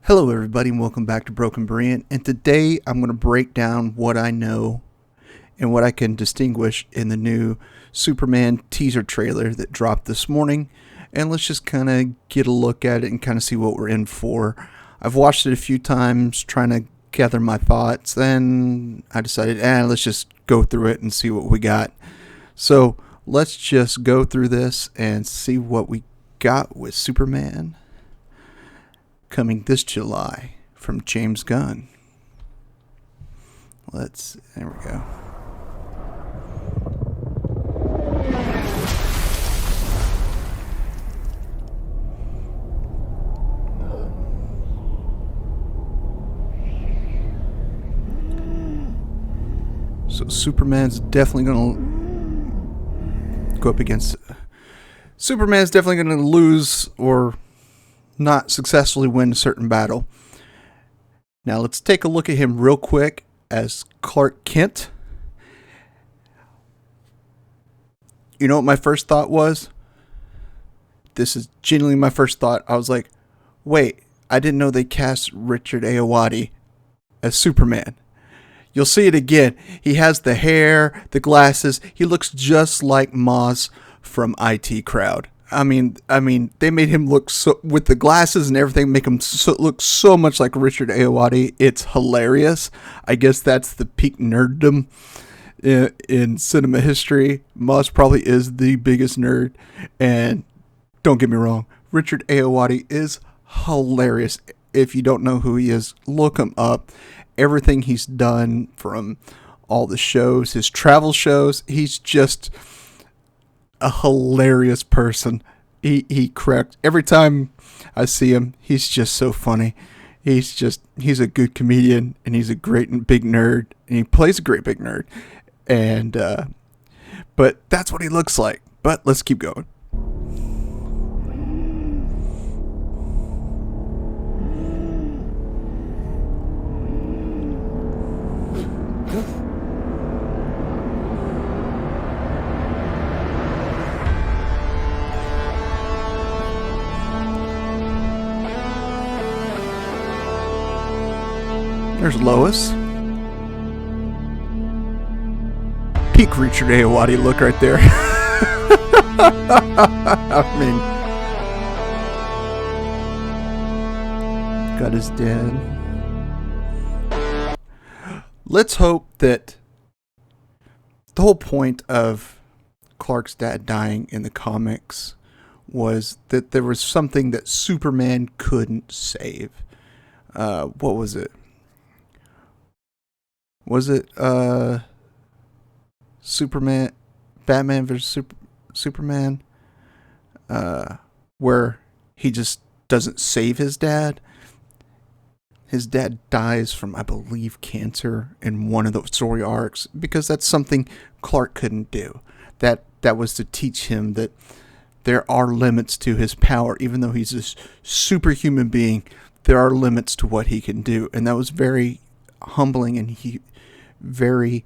Hello everybody and welcome back to Broken Brilliant, and today I'm going to break down what I know and what I can distinguish in the new Superman teaser trailer that dropped this morning, and let's just kind of get a look at it and kind of see what we're in for. I've watched it a few times trying to gather my thoughts, then I decided, let's just go through it and see what we got. So let's just go through this and see what we got with Superman coming this July from James Gunn. There we go. So Superman's definitely going to go up against... Superman's definitely going to lose or not successfully win a certain battle. Now let's take a look at him real quick as Clark Kent. You know what my first thought was? This is genuinely my first thought. I was like, wait, I didn't know they cast Richard Ayoade as Superman. You'll see it again. He has the hair, the glasses. He looks just like Moz from IT Crowd. I mean, they made him look so, with the glasses and everything, make him look so much like Richard Ayoade. It's hilarious. I guess that's the peak nerddom in cinema history. Moss probably is the biggest nerd, and don't get me wrong, Richard Ayoade is hilarious. If you don't know who he is, look him up. Everything he's done, from all the shows, his travel shows, he's just a hilarious person. He cracks every time I see him. He's just so funny. He's a good comedian, and he's a great and big nerd, and he plays a great big nerd. And but that's what he looks like. But let's keep going. There's Lois. Peak Richard Ayoade look right there. I mean, got his dad. Let's hope that the whole point of Clark's dad dying in the comics was that there was something that Superman couldn't save. What was it? Was it Superman, Batman vs. Superman, where he just doesn't save his dad? His dad dies from, I believe, cancer in one of those story arcs, because that's something Clark couldn't do. That was to teach him that there are limits to his power. Even though he's this superhuman being, there are limits to what he can do. And that was very humbling and very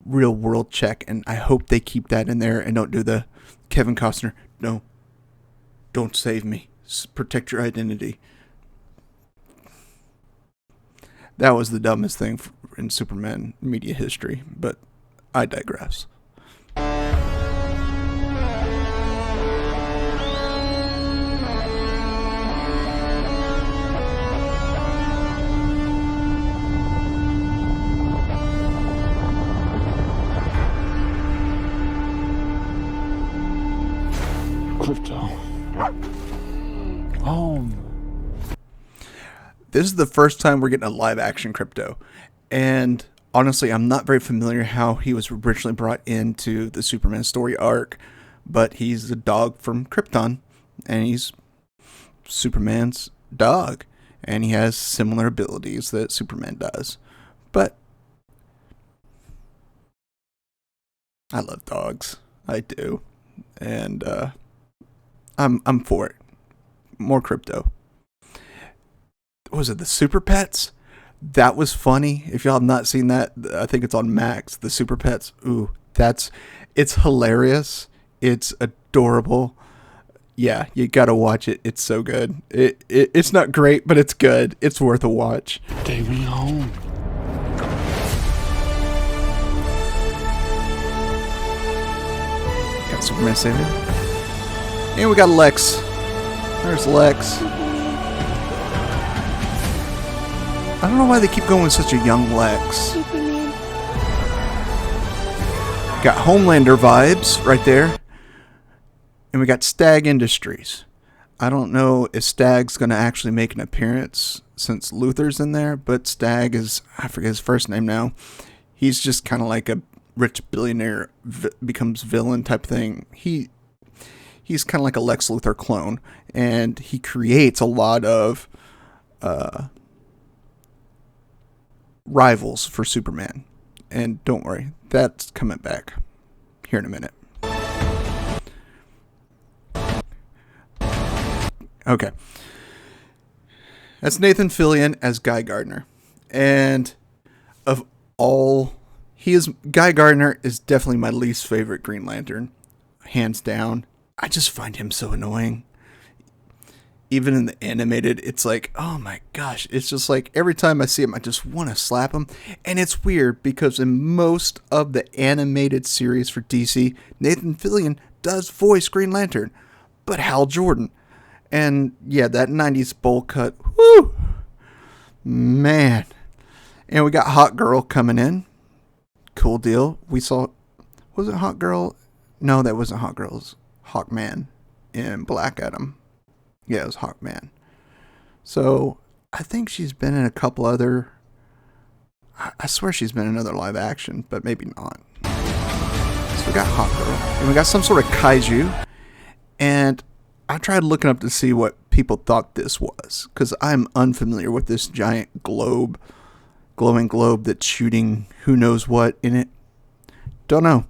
real world check, and I hope they keep that in there and don't do the Kevin Costner, no, don't save me, protect your identity. That was the dumbest thing in Superman media history, but I digress. Crypto. This is the first time we're getting a live action Crypto, and honestly, I'm not very familiar how he was originally brought into the Superman story arc, but he's a dog from Krypton, and he's Superman's dog, and he has similar abilities that Superman does. But I love dogs, I do, and I'm for it. More Crypto. Was it the Super Pets? That was funny. If y'all have not seen that, I think it's on Max. The Super Pets. Ooh, it's hilarious. It's adorable. Yeah, you gotta watch it. It's so good. It's not great, but it's good. It's worth a watch. Take me home. Got Superman saving. And we got Lex. There's Lex. I don't know why they keep going with such a young Lex. Superman. Got Homelander vibes right there. And we got Stag Industries. I don't know if Stag's going to actually make an appearance since Luther's in there, but Stag is, I forget his first name now. He's just kind of like a rich billionaire becomes villain type thing. He's kind of like a Lex Luthor clone, and he creates a lot of rivals for Superman. And don't worry, that's coming back here in a minute. Okay. That's Nathan Fillion as Guy Gardner. And of all, Guy Gardner is definitely my least favorite Green Lantern. Hands down. I just find him so annoying. Even in the animated, it's like, oh my gosh. It's just like every time I see him, I just want to slap him. And it's weird because in most of the animated series for DC, Nathan Fillion does voice Green Lantern. But Hal Jordan. And yeah, that 90s bowl cut, whoo, man. And we got Hot Girl coming in. Cool deal. We saw, was it Hot Girl? No, that wasn't Hot Girl. It was Hawkman in Black Adam. Yeah, it was Hawkman. So I think she's been in a couple other, I swear she's been in another live action, but maybe not. So we got Hot Girl. And we got some sort of kaiju. And I tried looking up to see what people thought this was, because I'm unfamiliar with this giant glowing globe that's shooting who knows what in it. Don't know.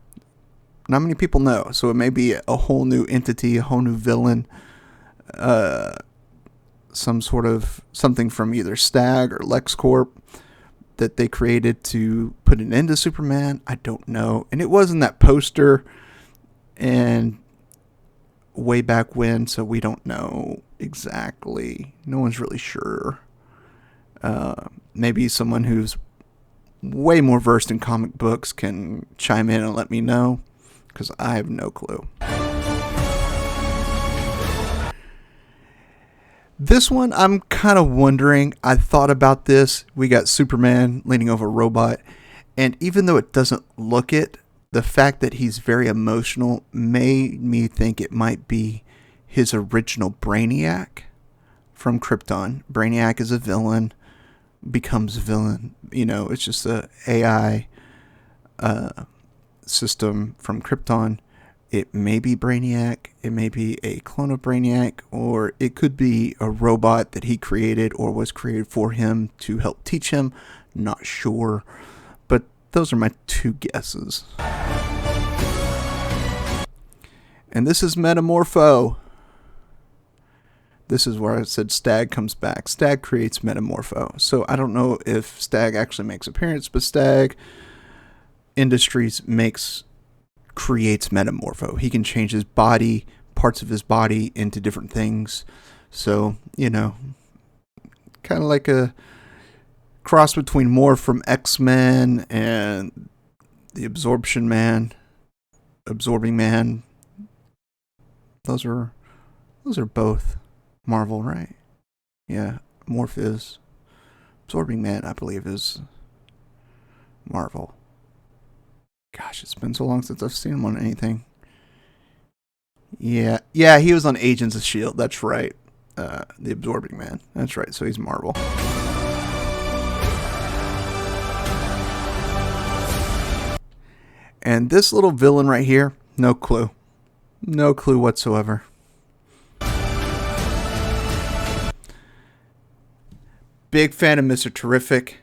Not many people know, so it may be a whole new entity, a whole new villain, some sort of something from either Stag or LexCorp that they created to put an end to Superman. I don't know. And it was in that poster, and way back when, so we don't know exactly. No one's really sure. Maybe someone who's way more versed in comic books can chime in and let me know, because I have no clue. This one, I'm kind of wondering. I thought about this. We got Superman leaning over a robot, and even though it doesn't look it, the fact that he's very emotional made me think it might be his original Brainiac from Krypton. Brainiac is a villain, becomes a villain. You know, it's just a AI system from Krypton. It may be Brainiac, it may be a clone of Brainiac, or it could be a robot that he created or was created for him to help teach him. Not sure. But those are my two guesses. And this is Metamorpho. This is where I said Stag comes back. Stag creates Metamorpho. So I don't know if Stag actually makes appearance, but Stag Industries creates Metamorpho. He can change his body, parts of his body, into different things. So, you know, kind of like a cross between Morph from X-Men and the Absorbing Man. Those are both Marvel, right? Yeah, Morph is. Absorbing Man, I believe, is Marvel. Gosh, it's been so long since I've seen him on anything. Yeah, he was on Agents of S.H.I.E.L.D., that's right. The Absorbing Man, that's right, so he's Marvel. And this little villain right here, no clue. No clue whatsoever. Big fan of Mr. Terrific.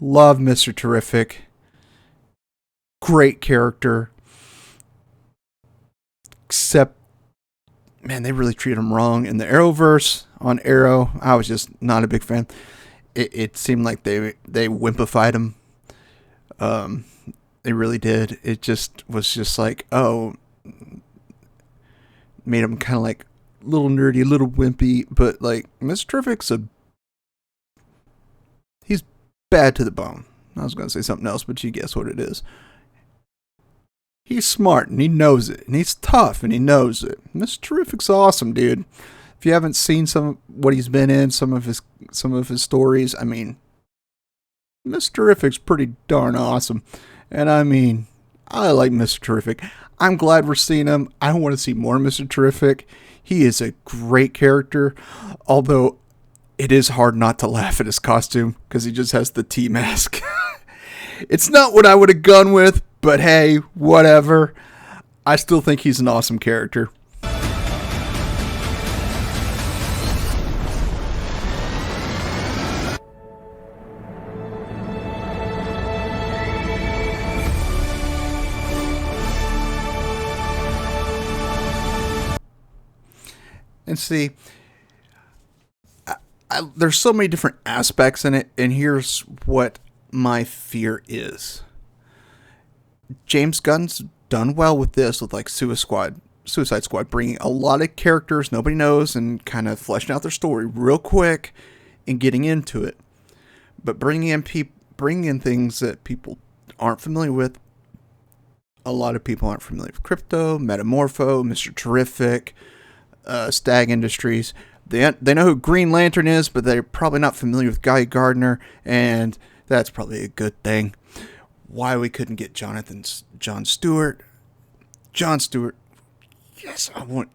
Love Mr. Terrific. Great character. Except, man, they really treated him wrong. In the Arrowverse, on Arrow, I was just not a big fan. It seemed like they wimpified him. They really did. It just was just like, oh, made him kind of like little nerdy, a little wimpy, but like Mr. Terrific's he's bad to the bone. I was going to say something else, but you guess what it is. He's smart and he knows it, and he's tough and he knows it. Mr. Terrific's awesome, dude. If you haven't seen what he's been in, some of his stories, I mean, Mr. Terrific's pretty darn awesome. And I mean, I like Mr. Terrific. I'm glad we're seeing him. I want to see more Mr. Terrific. He is a great character, although it is hard not to laugh at his costume because he just has the T mask. It's not what I would have gone with, but hey, whatever. I still think he's an awesome character. And see, there's so many different aspects in it, and here's what my fear is. James Gunn's done well with this, with like Suicide Squad, bringing a lot of characters nobody knows and kind of fleshing out their story real quick and getting into it. But bringing in things that people aren't familiar with. A lot of people aren't familiar with Crypto, Metamorpho, Mr. Terrific, Stag Industries. They know who Green Lantern is, but they're probably not familiar with Guy Gardner, and that's probably a good thing. Why we couldn't get John Stewart. Yes, I want.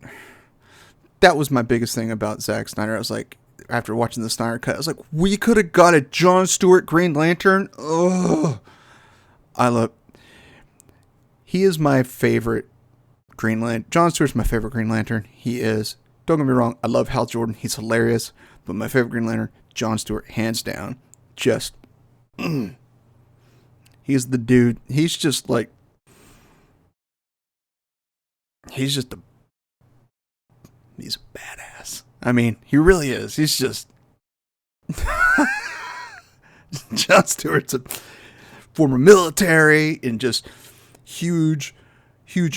That was my biggest thing about Zack Snyder. I was like, after watching the Snyder Cut, I was like, we could have got a John Stewart Green Lantern. Ugh. He is my favorite Green Lantern. John Stewart's my favorite Green Lantern. He is. Don't get me wrong. I love Hal Jordan. He's hilarious. But my favorite Green Lantern, John Stewart, hands down. Just. He's the dude. He's just like. He's a badass. I mean, he really is. He's just. John Stewart's a former military and just huge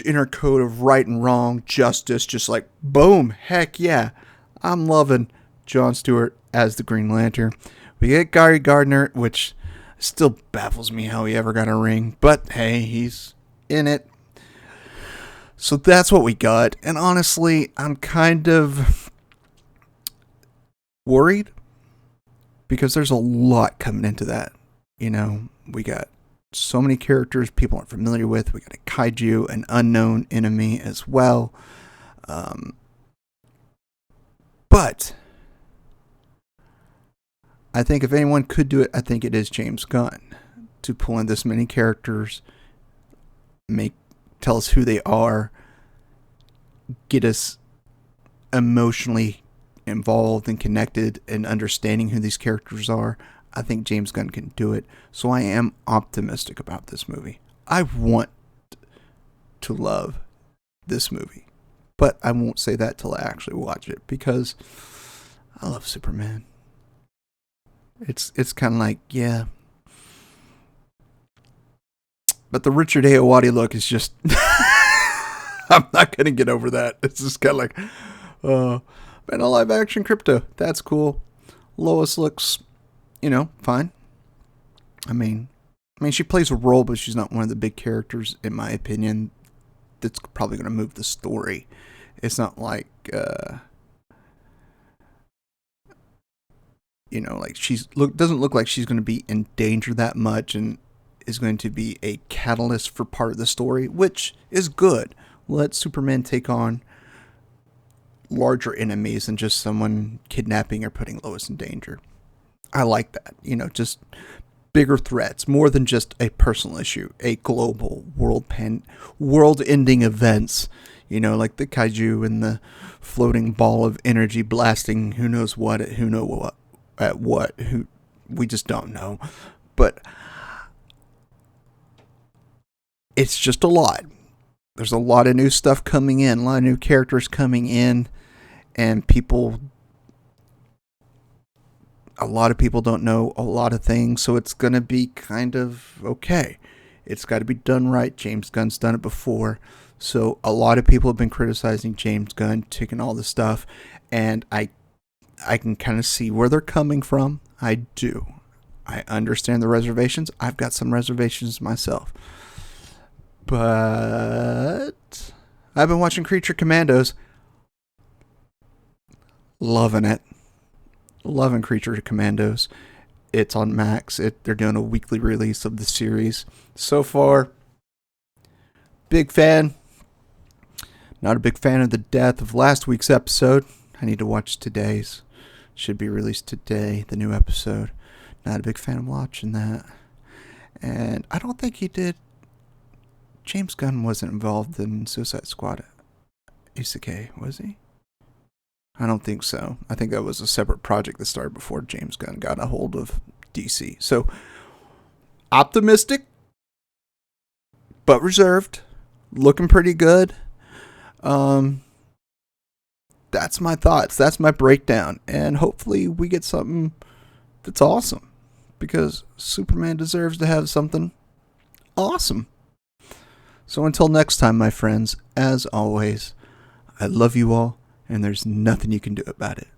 inner code of right and wrong, justice, just like, boom, heck yeah. I'm loving John Stewart as the Green Lantern. We get Guy Gardner, which still baffles me how he ever got a ring, but hey, he's in it. So that's what we got, and honestly, I'm kind of worried because there's a lot coming into that. You know, we got so many characters people aren't familiar with. We got a kaiju, an unknown enemy as well. But I think if anyone could do it, I think it is James Gunn to pull in this many characters, tell us who they are, get us emotionally involved and connected and understanding who these characters are. I think James Gunn can do it. So I am optimistic about this movie. I want to love this movie. But I won't say that till I actually watch it because I love Superman. It's kind of like, yeah. But the Richard Ayoade look is just... I'm not going to get over that. It's just kind of like, man, a live action Crypto. That's cool. Lois looks... fine. I mean, she plays a role, but she's not one of the big characters, in my opinion, that's probably going to move the story. It's not like, doesn't look like she's going to be in danger that much and is going to be a catalyst for part of the story, which is good. Let Superman take on larger enemies than just someone kidnapping or putting Lois in danger. I like that, just bigger threats, more than just a personal issue, a global world-ending events, like the kaiju and the floating ball of energy blasting who knows what at who we just don't know. But it's just a lot. There's a lot of new stuff coming in, a lot of new characters coming in, and a lot of people don't know a lot of things, so it's going to be kind of okay. It's got to be done right. James Gunn's done it before. So a lot of people have been criticizing James Gunn taking all this stuff, and I can kind of see where they're coming from. I do. I understand the reservations. I've got some reservations myself. But I've been watching Creature Commandos. Loving it. Loving Creature Commandos. It's on Max. They're doing a weekly release of the series. So far, big fan. Not a big fan of the death of last week's episode. I need to watch today's. Should be released today, the new episode. Not a big fan of watching that. And I don't think he did. James Gunn wasn't involved in Suicide Squad Isekai, was he? I don't think so. I think that was a separate project that started before James Gunn got a hold of DC. So, optimistic, but reserved. Looking pretty good. That's my thoughts. That's my breakdown. And hopefully we get something that's awesome. Because Superman deserves to have something awesome. So until next time, my friends, as always, I love you all, and there's nothing you can do about it.